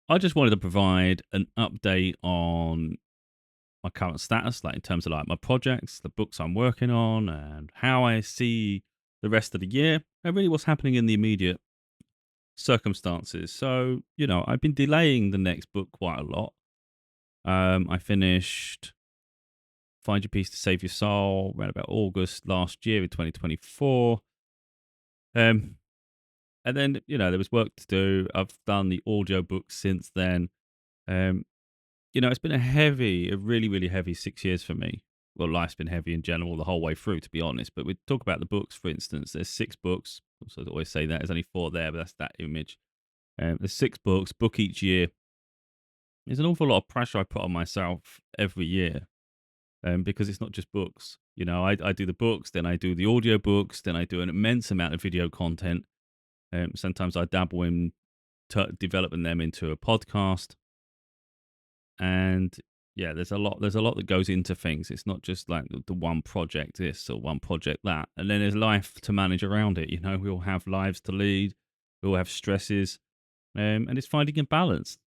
I just wanted to provide an update on my current status, like in terms of like my projects, the books I'm working on, and how I see the rest of the year, and really what's happening in the immediate circumstances. So, I've been delaying the next book quite a lot. I finished Find Your Peace to Save Your Soul around about August last year in 2024. Um, and then, there was work to do. I've done the audio book since then. Um, it's been a really, really heavy 6 years for me. Well, life's been heavy in general the whole way through, to be honest. But we talk about the books, for instance. There's 6 books. So I always say that there's only 4 there, but that's that image. There's 6 books, book each year. There's an awful lot of pressure I put on myself every year because it's not just books. I do the books, then I do the audio books, then I do an immense amount of video content. Sometimes I dabble in developing them into a podcast. And yeah, there's a lot that goes into things. It's not just like the one project this or one project that. And then there's life to manage around it. We all have lives to lead. We all have stresses. And it's finding a balance,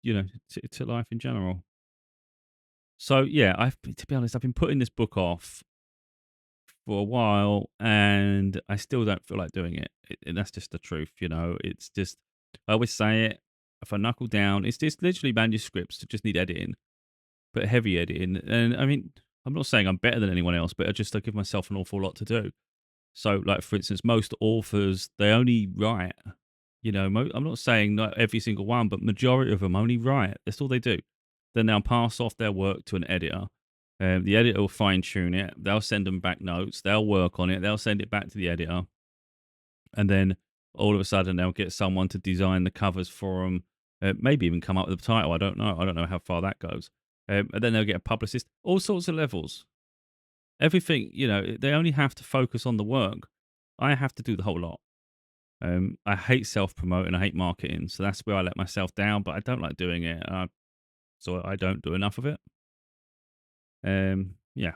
to life in general. So yeah, to be honest, I've been putting this book off for a while and I still don't feel like doing it. And that's just the truth, It's just I always say it. If I knuckle down, it's just literally manuscripts that just need editing, but heavy editing. And I mean, I'm not saying I'm better than anyone else, but I give myself an awful lot to do. So, like for instance, most authors they only write. I'm not saying not every single one, but majority of them only write. That's all they do. Then they'll pass off their work to an editor. The editor will fine tune it. They'll send them back notes. They'll work on it. They'll send it back to the editor, and then all of a sudden they'll get someone to design the covers for them. Maybe even come up with a title. I don't know. I don't know how far that goes. And then they'll get a publicist. All sorts of levels. Everything. They only have to focus on the work. I have to do the whole lot. I hate self promoting. I hate marketing. So that's where I let myself down. But I don't like doing it. So I don't do enough of it. Yeah,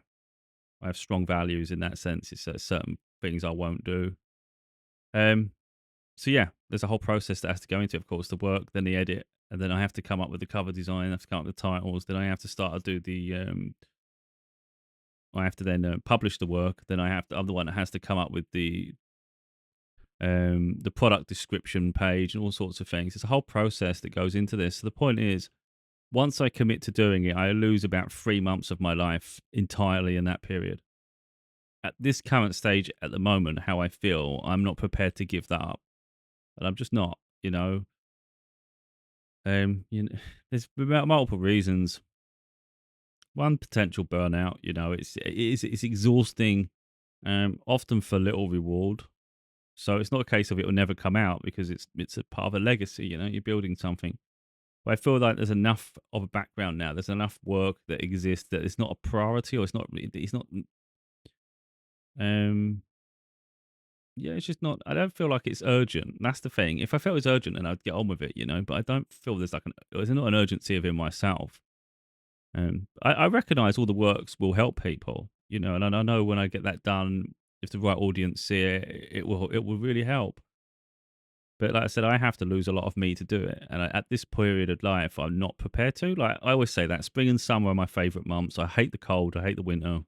I have strong values in that sense. It's certain things I won't do. Um, So yeah, there's a whole process that has to go into it, of course, the work, then the edit, and then I have to come up with the cover design, I have to come up with the titles, then I have to start to do I have to then publish the work, then I'm the one that has to come up with the product description page and all sorts of things. It's a whole process that goes into this. So the point is, once I commit to doing it, I lose about 3 months of my life entirely in that period. At this current stage, at the moment, how I feel, I'm not prepared to give that up, and I'm just not. There's multiple reasons. One, potential burnout. It's exhausting, often for little reward. So it's not a case of it will never come out because it's a part of a legacy. You're building something. But I feel like there's enough of a background now. There's enough work that exists that it's not a priority or it's not. Um, yeah, it's just not. I don't feel like it's urgent. That's the thing. If I felt it was urgent, then I'd get on with it. But I don't feel there's not an urgency of it myself. I recognise all the works will help people, and I know when I get that done, if the right audience see it, it will really help. But like I said, I have to lose a lot of me to do it, and at this period of life, I'm not prepared to. Like I always say, that spring and summer are my favourite months. I hate the cold, I hate the winter,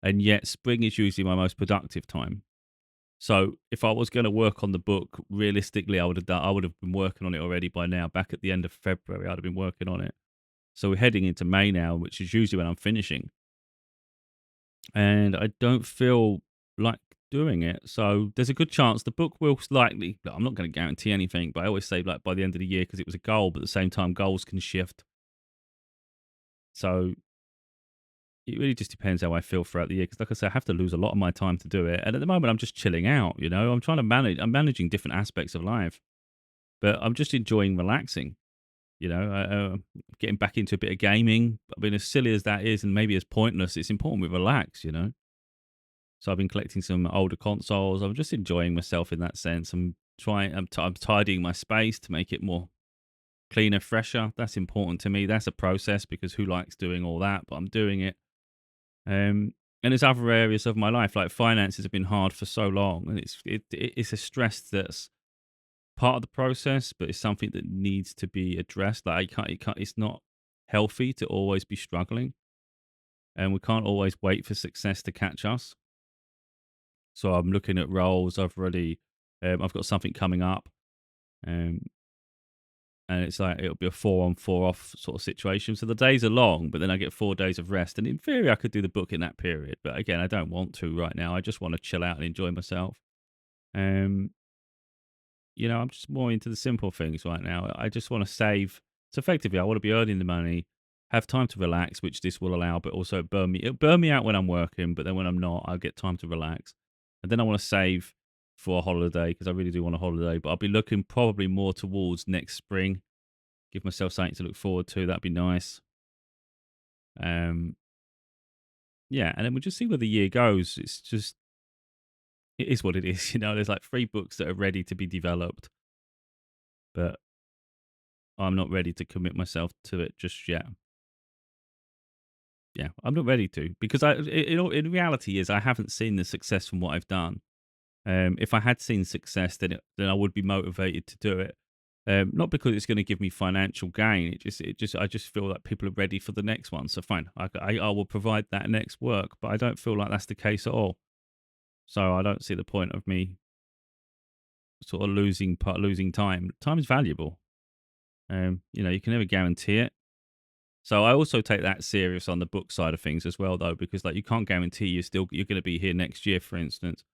and yet spring is usually my most productive time. So if I was going to work on the book, realistically, I would have been working on it already by now. Back at the end of February, I'd have been working on it. So we're heading into May now, which is usually when I'm finishing. And I don't feel like doing it. So there's a good chance the book will likely, I'm not going to guarantee anything, but I always say like by the end of the year because it was a goal, but at the same time, goals can shift. So it really just depends how I feel throughout the year. Because like I said, I have to lose a lot of my time to do it. And at the moment, I'm just chilling out, I'm managing different aspects of life, but I'm just enjoying relaxing. Getting back into a bit of gaming. I mean, as silly as that is, and maybe as pointless, it's important we relax. So I've been collecting some older consoles. I'm just enjoying myself in that sense. I'm tidying my space to make it more cleaner, fresher. That's important to me. That's a process because who likes doing all that? But I'm doing it. And there's other areas of my life, like finances, have been hard for so long, and it's a stress that's part of the process, but it's something that needs to be addressed. Like, it's not healthy to always be struggling, and we can't always wait for success to catch us. So I'm looking at roles. I've got something coming up, um, and it's like it'll be a 4 on 4 off sort of situation. So the days are long, but then I get 4 days of rest. And in theory, I could do the book in that period, but again, I don't want to right now. I just want to chill out and enjoy myself. Um, I'm just more into the simple things right now. I just want to save. So effectively, I want to be earning the money, have time to relax, which this will allow, but also it'll burn me out when I'm working, but then when I'm not, I'll get time to relax. And then I want to save for a holiday because I really do want a holiday, but I'll be looking probably more towards next spring. Give myself something to look forward to. That'd be nice. Um, yeah, and then we'll just see where the year goes. It is what it is. There's like 3 books that are ready to be developed, but I'm not ready to commit myself to it just yet. Yeah, I'm not ready to because in reality is I haven't seen the success from what I've done. If I had seen success, then I would be motivated to do it. Not because it's going to give me financial gain. I just feel like people are ready for the next one. So fine, I will provide that next work, but I don't feel like that's the case at all. So I don't see the point of me sort of losing time. Time is valuable. You can never guarantee it. So I also take that serious on the book side of things as well, though, because like you can't guarantee you're going to be here next year, for instance.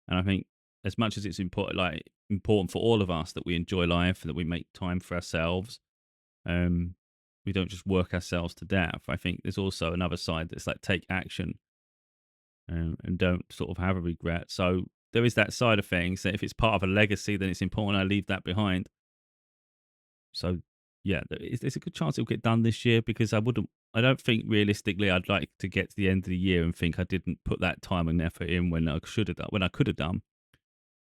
And I think as much as it's important for all of us that we enjoy life and that we make time for ourselves, um, we don't just work ourselves to death. I think there's also another side that's like take action, and don't sort of have a regret. So there is that side of things that if it's part of a legacy, then it's important I leave that behind. So yeah, there's a good chance it'll get done this year because I don't think realistically I'd like to get to the end of the year and think I didn't put that time and effort in when I should have done, when I could have done,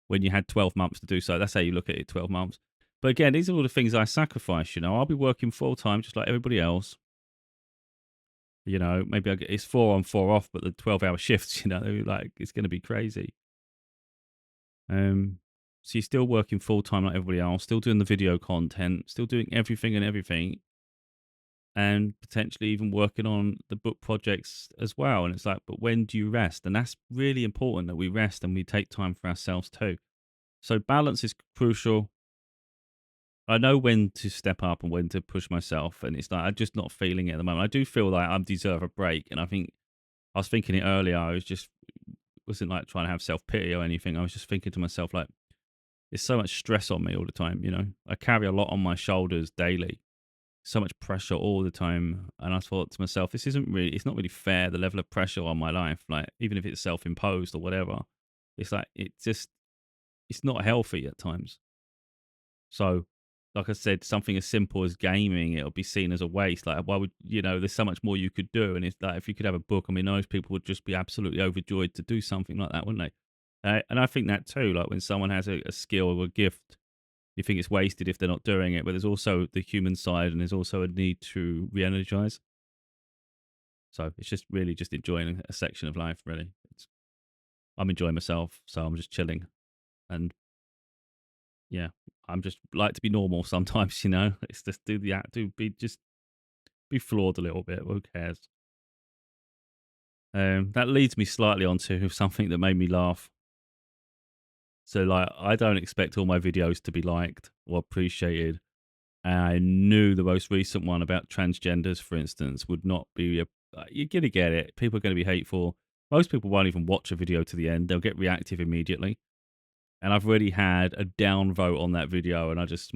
when you had 12 months to do so. That's how you look at it, 12 months. But again, these are all the things I sacrifice. I'll be working full time just like everybody else. Maybe it's 4 on 4 off, but the 12-hour shifts, like it's going to be crazy. Um, so you're still working full time like everybody else, still doing the video content, still doing everything, and potentially even working on the book projects as well. And it's like, but when do you rest? And that's really important that we rest and we take time for ourselves too. So balance is crucial. I know when to step up and when to push myself, and it's like I'm just not feeling it at the moment. I do feel like I deserve a break, and I think I was thinking it earlier. Wasn't like trying to have self pity or anything. I was just thinking to myself like, there's so much stress on me all the time. I carry a lot on my shoulders daily, so much pressure all the time, and I thought to myself, it's not really fair. The level of pressure on my life, like even if it's self imposed or whatever, it's like it's not healthy at times. So, like I said, something as simple as gaming, it'll be seen as a waste. Like, why would there's so much more you could do, and it's like if you could have a book, I mean, those people would just be absolutely overjoyed to do something like that, wouldn't they? And I think that too. Like when someone has a skill or a gift, you think it's wasted if they're not doing it. But there's also the human side, and there's also a need to re-energize. So it's just really just enjoying a section of life. Really, I'm enjoying myself, so I'm just chilling, and yeah, I'm just like to be normal sometimes. It's just do the act, do be just be flawed a little bit. Who cares? That leads me slightly onto something that made me laugh. So, like, I don't expect all my videos to be liked or appreciated. And I knew the most recent one about transgenders, for instance, would not be. You're gonna get it. People are gonna be hateful. Most people won't even watch a video to the end. They'll get reactive immediately. And I've already had a down vote on that video, and I just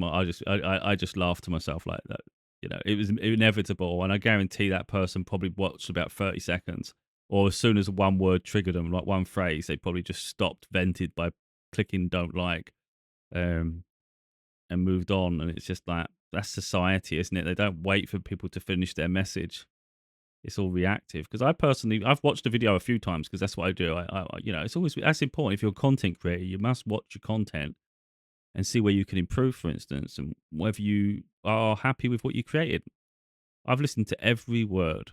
laughed to myself like that. It was inevitable, and I guarantee that person probably watched about 30 seconds, or as soon as one word triggered them, like one phrase, they probably just stopped, vented by clicking "don't like," um, and moved on. And it's just like that's society, isn't it? They don't wait for people to finish their message. It's all reactive. Because I've watched the video a few times because that's what I do. It's always that's important. If you're a content creator, you must watch your content and see where you can improve, for instance, and whether you are happy with what you created. I've listened to every word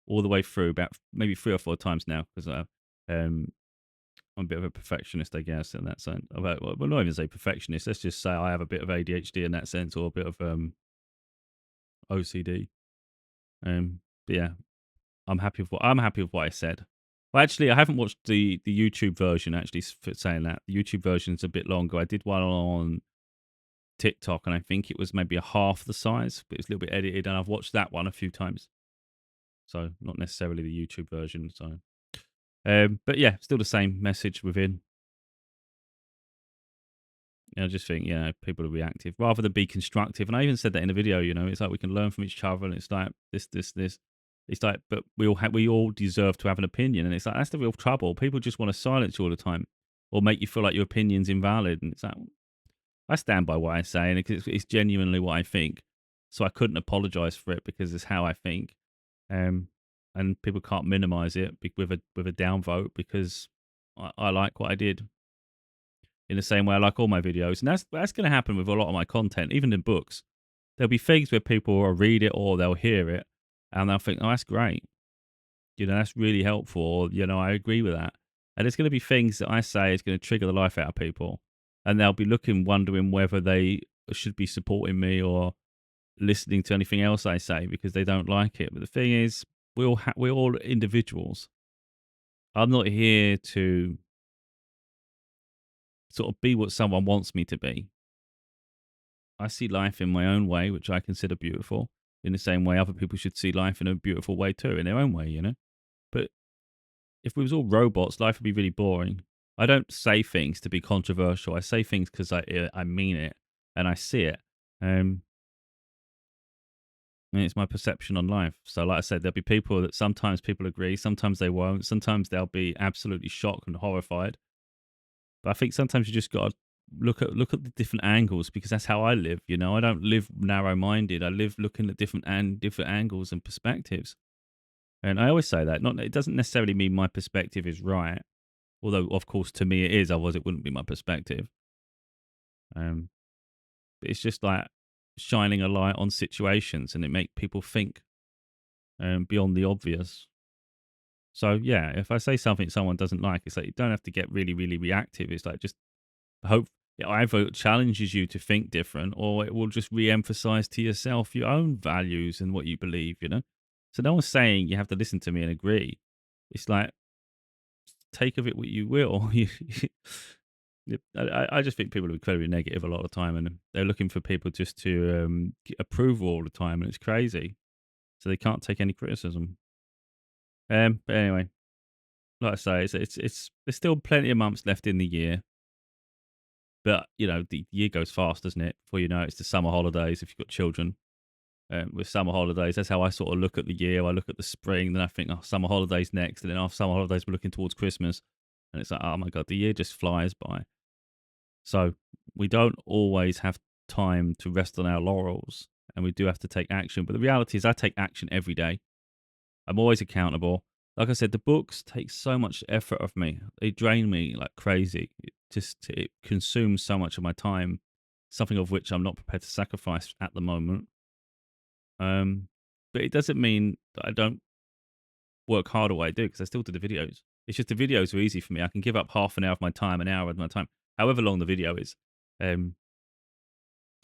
all the way through about maybe 3 or 4 times now because I'm a bit of a perfectionist, I guess, in that sense. Well, not even say perfectionist. Let's just say I have a bit of ADHD in that sense, or a bit of OCD. But yeah, I'm happy with what I said. Well, actually, I haven't watched the YouTube version. Actually, for saying that, the YouTube version is a bit longer. I did one on TikTok, and I think it was maybe a half the size, but it's a little bit edited. And I've watched that one a few times, so not necessarily the YouTube version. So, but yeah, still the same message within. I just think, people are reactive rather than be constructive. And I even said that in the video, it's like we can learn from each other, and it's like this. It's like, but we all deserve to have an opinion, and it's like that's the real trouble. People just want to silence you all the time, or make you feel like your opinion's invalid. And it's like I stand by what I say, and it's genuinely what I think. So I couldn't apologize for it because it's how I think. Um, and people can't minimize it with a downvote because I like what I did in the same way I like all my videos. And that's going to happen with a lot of my content, even in books. There'll be things where people will read it or they'll hear it and they'll think, oh, that's great. That's really helpful. Or, I agree with that. And there's going to be things that I say is going to trigger the life out of people. And they'll be wondering whether they should be supporting me or listening to anything else I say because they don't like it. But the thing is, we're all individuals. I'm not here to sort of be what someone wants me to be. I see life in my own way, which I consider beautiful, in the same way other people should see life in a beautiful way too, in their own way. But if we was all robots, life would be really boring. I don't say things to be controversial. I say things because I mean it and I see it. Um, and it's my perception on life. So, like I said, there'll be people that sometimes people agree, sometimes they won't, sometimes they'll be absolutely shocked and horrified. But I think sometimes you just got to look at the different angles because that's how I live. I don't live narrow minded. I live looking at different angles and perspectives. And I always say that it doesn't necessarily mean my perspective is right, although of course to me it is. Otherwise, it wouldn't be my perspective. Um, but it's just like shining a light on situations, and it make people think beyond the obvious. So yeah, if I say something someone doesn't like, it's like you don't have to get really, really reactive. It's like just hope it either challenges you to think different or it will just re-emphasize to yourself your own values and what you believe. So no one's saying you have to listen to me and agree. It's like take of it what you will. I just think people are incredibly negative a lot of the time, and they're looking for people just to get approval all the time, and it's crazy. So they can't take any criticism. But anyway, like I say, it's there's still plenty of months left in the year. But, the year goes fast, doesn't it? Before you know it, it's the summer holidays if you've got children. With summer holidays, that's how I sort of look at the year. I look at the spring, then I think, oh, summer holidays next. And then after summer holidays, we're looking towards Christmas. And it's like, oh my God, the year just flies by. So we don't always have time to rest on our laurels. And we do have to take action. But the reality is, I take action every day. I'm always accountable. Like I said, the books take so much effort of me. They drain me like crazy. It consumes so much of my time, something of which I'm not prepared to sacrifice at the moment. But it doesn't mean that I don't work hard at what I do because I still do the videos. It's just the videos are easy for me. I can give up half an hour of my time, an hour of my time, however long the video is. Um,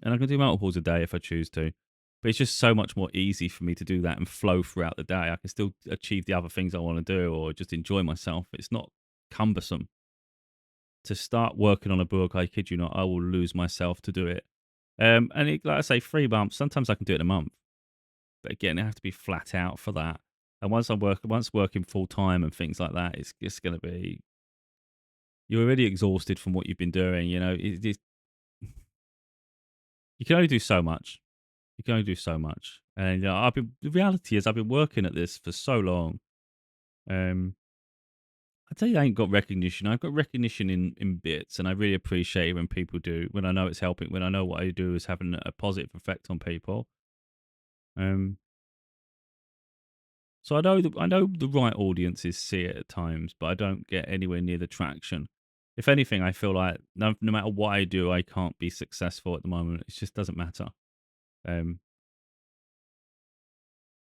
and I can do multiples a day if I choose to. But it's just so much more easy for me to do that and flow throughout the day. I can still achieve the other things I want to do or just enjoy myself. It's not cumbersome. To start working on a book, I kid you not, I will lose myself to do it. Like I say, 3 months, sometimes I can do it in a month. But again, I have to be flat out for that. And once working full time and things like that, it's just going to be, you're already exhausted from what you've been doing. You can only do so much. You can only do so much. And the reality is I've been working at this for so long. Um, I tell you, I ain't got recognition. I've got recognition in bits, and I really appreciate it when people do. When I know it's helping, when I know what I do is having a positive effect on people. Um, so I know the right audiences see it at times, but I don't get anywhere near the traction. If anything, I feel like no matter what I do, I can't be successful at the moment. It just doesn't matter. Um,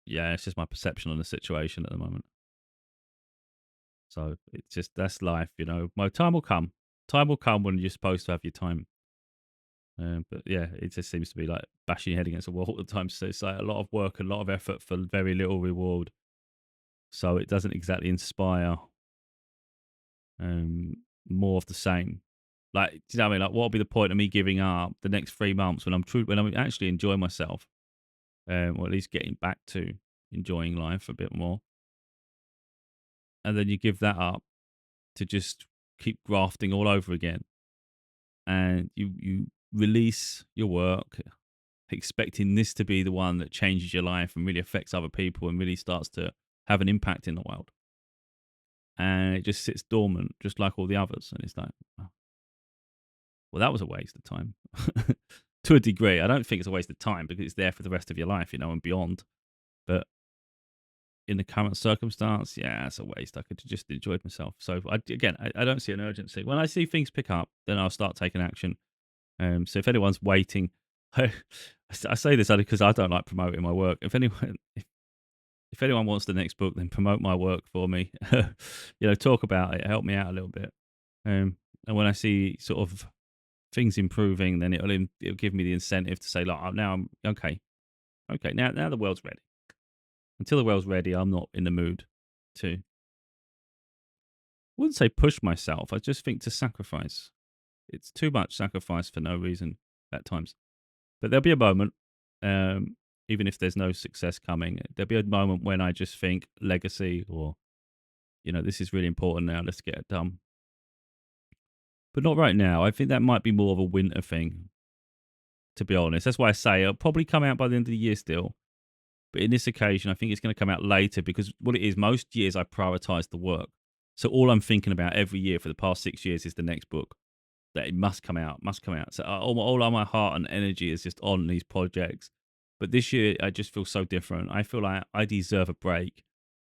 yeah, it's just my perception on the situation at the moment. So it's just that's life, you know. My time will come. Time will come when you're supposed to have your time. But yeah, it just seems to be like bashing your head against a wall all the time. So it's like a lot of work, a lot of effort for very little reward. So it doesn't exactly inspire um, more of the same. Like, do you know what I mean? Like, what will be the point of me giving up the next 3 months when I'm actually enjoying myself, or at least getting back to enjoying life a bit more, and then you give that up to just keep grafting all over again, and you release your work, expecting this to be the one that changes your life and really affects other people and really starts to have an impact in the world, and it just sits dormant, just like all the others, and it's like, oh, well, that was a waste of time. To a degree, I don't think it's a waste of time because it's there for the rest of your life, you know, and beyond. But in the current circumstance, yeah, it's a waste. I could have just enjoyed myself. So I don't see an urgency. When I see things pick up, then I'll start taking action. So if anyone's waiting, I say this only because I don't like promoting my work. If anyone wants the next book, then promote my work for me. You know, talk about it, help me out a little bit. And when I see sort of things improving, then it'll give me the incentive to say, like, now I'm okay. Okay, now the world's ready. Until the world's ready, I'm not in the mood to. I wouldn't say push myself. I just think to sacrifice. It's too much sacrifice for no reason at times. But there'll be a moment, um, even if there's no success coming, there'll be a moment when I just think legacy or, you know, this is really important now. Let's get it done. But not right now. I think that might be more of a winter thing, to be honest. That's why I say it'll probably come out by the end of the year still. But in this occasion, I think it's going to come out later because what it is, most years I prioritize the work. So all I'm thinking about every year for the past 6 years is the next book. That it must come out, must come out. So all of my heart and energy is just on these projects. But this year, I just feel so different. I feel like I deserve a break.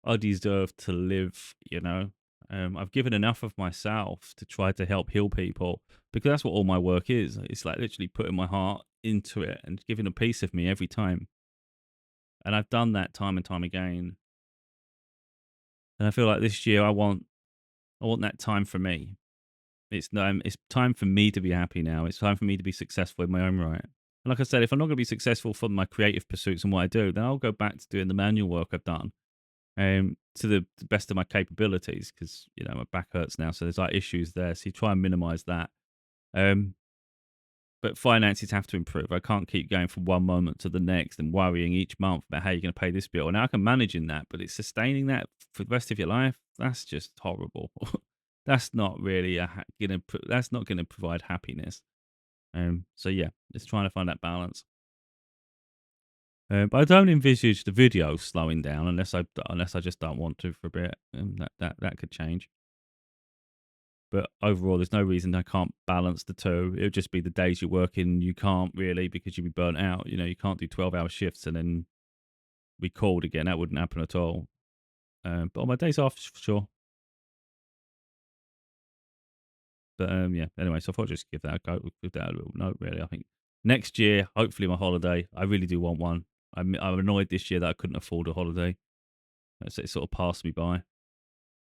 I deserve to live, you know. I've given enough of myself to try to help heal people because that's what all my work is. It's like literally putting my heart into it and giving a piece of me every time. And I've done that time and time again. And I feel like this year I want that time for me. It's time for me to be happy now. It's time for me to be successful in my own right. And like I said, if I'm not going to be successful for my creative pursuits and what I do, then I'll go back to doing the manual work I've done to the best of my capabilities because, you know, my back hurts now. So there's like issues there. So you try and minimize that. Um, but finances have to improve. I can't keep going from one moment to the next and worrying each month about how you're going to pay this bill. And I can manage in that, but it's sustaining that for the rest of your life. That's just horrible. That's not really that's not gonna provide happiness. So yeah, just trying to find that balance. But I don't envisage the video slowing down unless I just don't want to for a bit. That could change. But overall, there's no reason I can't balance the two. It would just be the days you're working, you can't really because you'd be burnt out. You know, you can't do 12-hour shifts and then be called again. That wouldn't happen at all. But on my days off, sure. But yeah, anyway, so I thought I'd just give that a go, give that a little note, really. I think next year, hopefully, my holiday, I really do want one. I'm annoyed this year that I couldn't afford a holiday. So it sort of passed me by.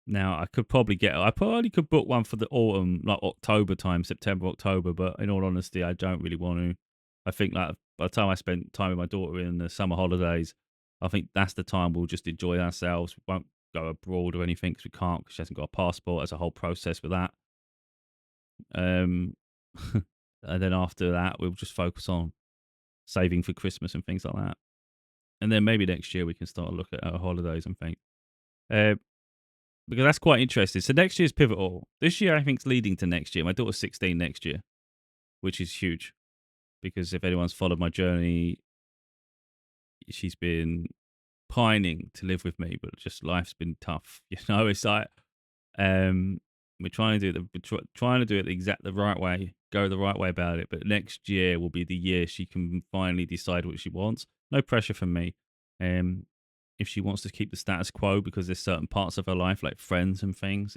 Now, I probably could book one for the autumn, like October time, September, October, but in all honesty, I don't really want to. I think like by the time I spend time with my daughter in the summer holidays, I think that's the time we'll just enjoy ourselves. We won't go abroad or anything because we can't because she hasn't got a passport. There's a whole process with that. Um, and then after that, we'll just focus on saving for Christmas and things like that. And then maybe next year we can start to look at our holidays and things. Uh, because that's quite interesting. So next year's pivotal. This year, I think, is leading to next year. My daughter's 16 next year, which is huge. Because if anyone's followed my journey, she's been pining to live with me, but just life's been tough. You know, it's like Um, we're trying to do it. Trying to do it the right way. Go the right way about it. But next year will be the year she can finally decide what she wants. No pressure from me. Um, if she wants to keep the status quo because there's certain parts of her life like friends and things,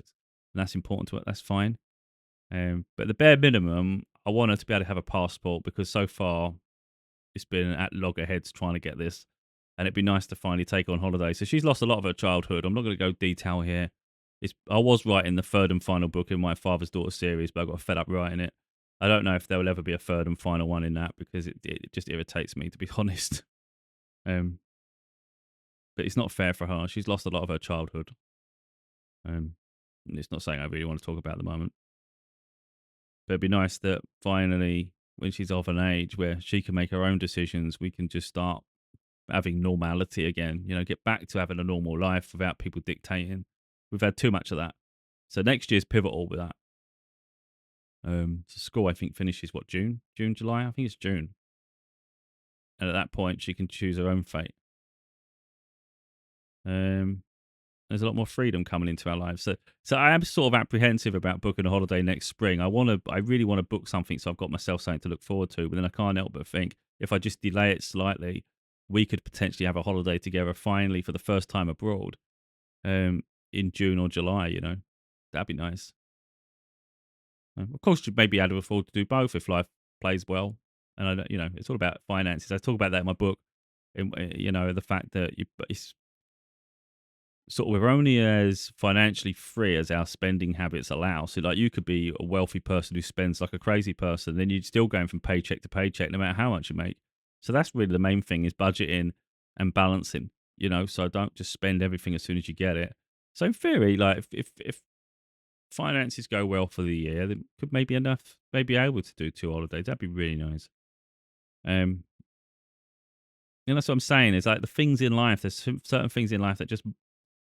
and that's important to her, that's fine. But the bare minimum, I want her to be able to have a passport because so far it's been at loggerheads trying to get this, and it'd be nice to finally take her on holiday. So she's lost a lot of her childhood. I'm not going to go detail here I was writing the third and final book in my father's daughter series, but I got fed up writing it. I don't know if there will ever be a third and final one in that because it just irritates me, to be honest. Um, but it's not fair for her. She's lost a lot of her childhood. And it's not something I really want to talk about at the moment. But it'd be nice that finally, when she's of an age where she can make her own decisions, we can just start having normality again. Get back to having a normal life without people dictating. We've had too much of that. So next year's pivotal with that. So school, I think, finishes June, July. I think it's June. And at that point, she can choose her own fate. There's a lot more freedom coming into our lives. So I am sort of apprehensive about booking a holiday next spring. I really want to book something so I've got myself something to look forward to. But then I can't help but think if I just delay it slightly, we could potentially have a holiday together finally for the first time abroad, in June or July. That'd be nice. Of course, you maybe able to afford to do both if life plays well. And I don't, it's all about finances. I talk about that in my book. The fact that it's sort of we're only as financially free as our spending habits allow. So, like, you could be a wealthy person who spends like a crazy person, then you're still going from paycheck to paycheck, no matter how much you make. So that's really the main thing is budgeting and balancing. So don't just spend everything as soon as you get it. So in theory, like if finances go well for the year, then could maybe able to do 2 holidays. That'd be really nice. Um, that's what I'm saying. Is like the things in life. There's certain things in life that just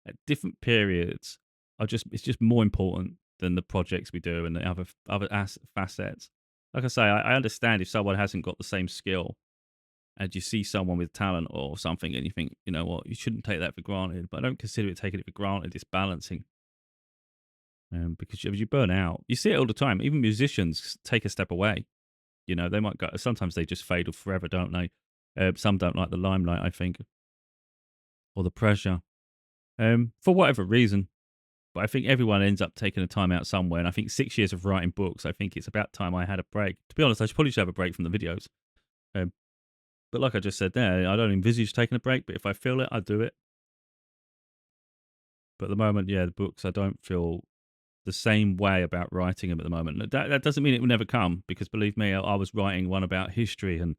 at different periods it's just more important than the projects we do and the other facets. Like I say, I understand if someone hasn't got the same skill and you see someone with talent or something and you think, you know what, you shouldn't take that for granted. But I don't consider it taking it for granted. It's balancing. Because if you burn out, you see it all the time. Even musicians take a step away. They might go. Sometimes they just fade off forever, don't they? Some don't like the limelight, I think, or the pressure, for whatever reason. But I think everyone ends up taking a time out somewhere. And I think 6 years of writing books, I think it's about time I had a break. To be honest, I probably should have a break from the videos. Um, but like I just said there, I don't envisage taking a break. But if I feel it, I do it. But at the moment, yeah, the books, I don't feel the same way about writing them at the moment. That doesn't mean it will never come, because believe me, I was writing one about history and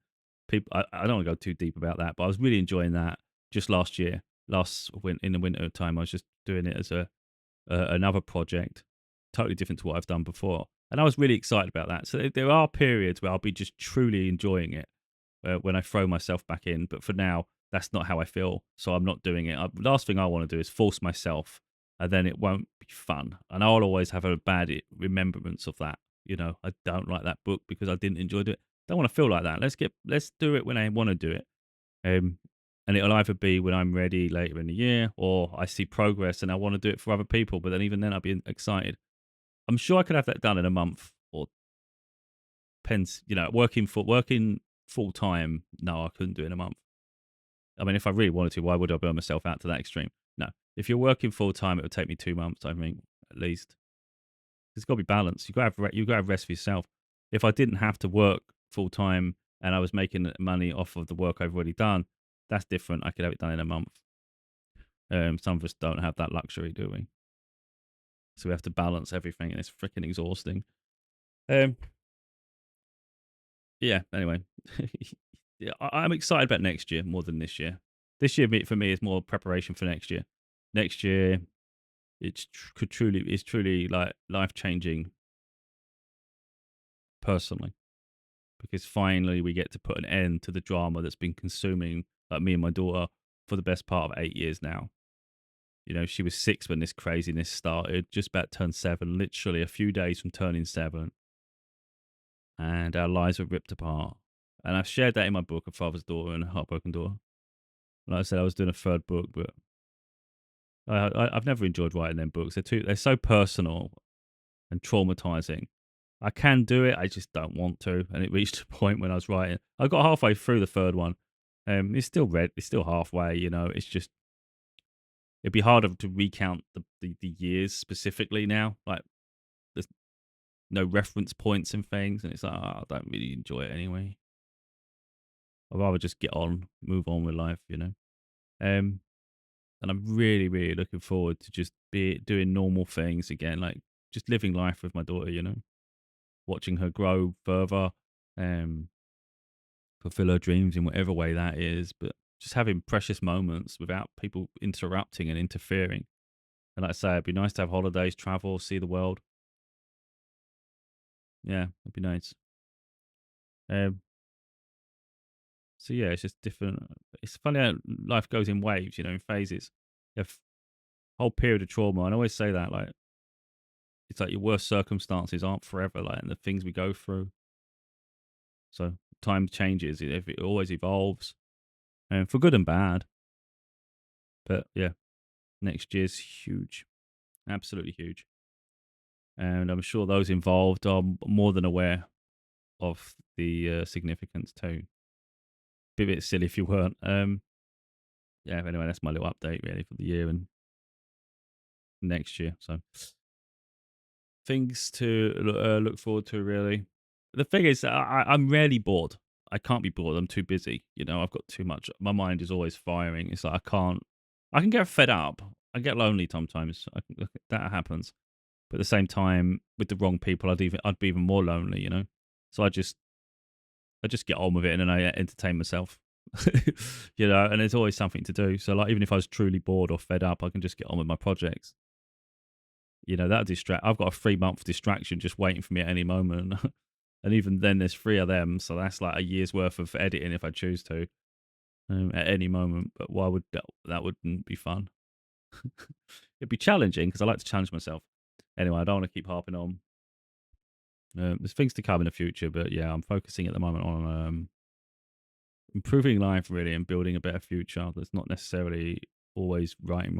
people. I don't want to go too deep about that, but I was really enjoying that just last year. In the winter time, I was just doing it as another project, totally different to what I've done before, and I was really excited about that. So there are periods where I'll be just truly enjoying it when I throw myself back in. But for now, that's not how I feel, so I'm not doing it. Last thing I want to do is force myself, and then it won't be fun, and I'll always have a bad remembrance of that. I don't like that book because I didn't enjoy it. Don't want to feel like that. Let's do it when I want to do it. Um, and it'll either be when I'm ready later in the year, or I see progress and I want to do it for other people. But then even then, I'll be excited. I'm sure I could have that done in a month or pence. Working full time. No, I couldn't do it in a month. I mean, if I really wanted to, why would I burn myself out to that extreme? No. If you're working full time, it would take me 2 months. I think at least. It's got to be balanced. You got to have rest for yourself. If I didn't have to work full time and I was making money off of the work I've already done, that's different. I could have it done in a month. Some of us don't have that luxury, do we? So we have to balance everything, and it's freaking exhausting. Yeah. Anyway, yeah, I'm excited about next year more than this year. This year, for me, is more preparation for next year. Next year, it's truly like life changing personally, because finally we get to put an end to the drama that's been consuming like me and my daughter for the best part of 8 years now. She was 6 when this craziness started, just about turned 7, literally a few days from turning 7. And our lives were ripped apart. And I've shared that in my book, A Father's Daughter and a Heartbroken Daughter. Like I said, I was doing a third book, but I've never enjoyed writing them books. They're so personal and traumatizing. I can do it, I just don't want to. And it reached a point when I was writing. I got halfway through the third one. It's still halfway, It's just, it'd be harder to recount the years specifically now. Like, there's no reference points and things, and it's like, I don't really enjoy it anyway. I'd rather just move on with life. and I'm really, really looking forward to just be doing normal things again, like just living life with my daughter, watching her grow further, um, fulfill her dreams in whatever way that is, but just having precious moments without people interrupting and interfering. And like I say, it'd be nice to have holidays, travel, see the world. Yeah, it'd be nice. Um, so yeah, it's just different. It's funny how life goes in waves, in phases. You have a whole period of trauma, and I always say that, like, it's like your worst circumstances aren't forever, like, and the things we go through. So time changes, it always evolves, and for good and bad. But yeah, next year's huge, absolutely huge, and I'm sure those involved are more than aware of the significance too. Be a bit silly if you weren't. Yeah. Anyway, that's my little update really for the year and next year. So things to look forward to really. The thing is, I'm rarely bored. I can't be bored. I'm too busy. I've got too much. My mind is always firing. It's like I can't. I can get fed up. I get lonely sometimes. That happens. But at the same time, with the wrong people, I'd be even more lonely. So I just get on with it and then I entertain myself. And there's always something to do. So like even if I was truly bored or fed up, I can just get on with my projects. That'll distract. I've got a 3 month distraction just waiting for me at any moment. And even then there's three of them. So that's like a year's worth of editing if I choose to, at any moment. But why would that wouldn't be fun? It'd be challenging because I like to challenge myself. Anyway, I don't want to keep harping on. There's things to come in the future, but yeah, I'm focusing at the moment on improving life really and building a better future. That's not necessarily always writing.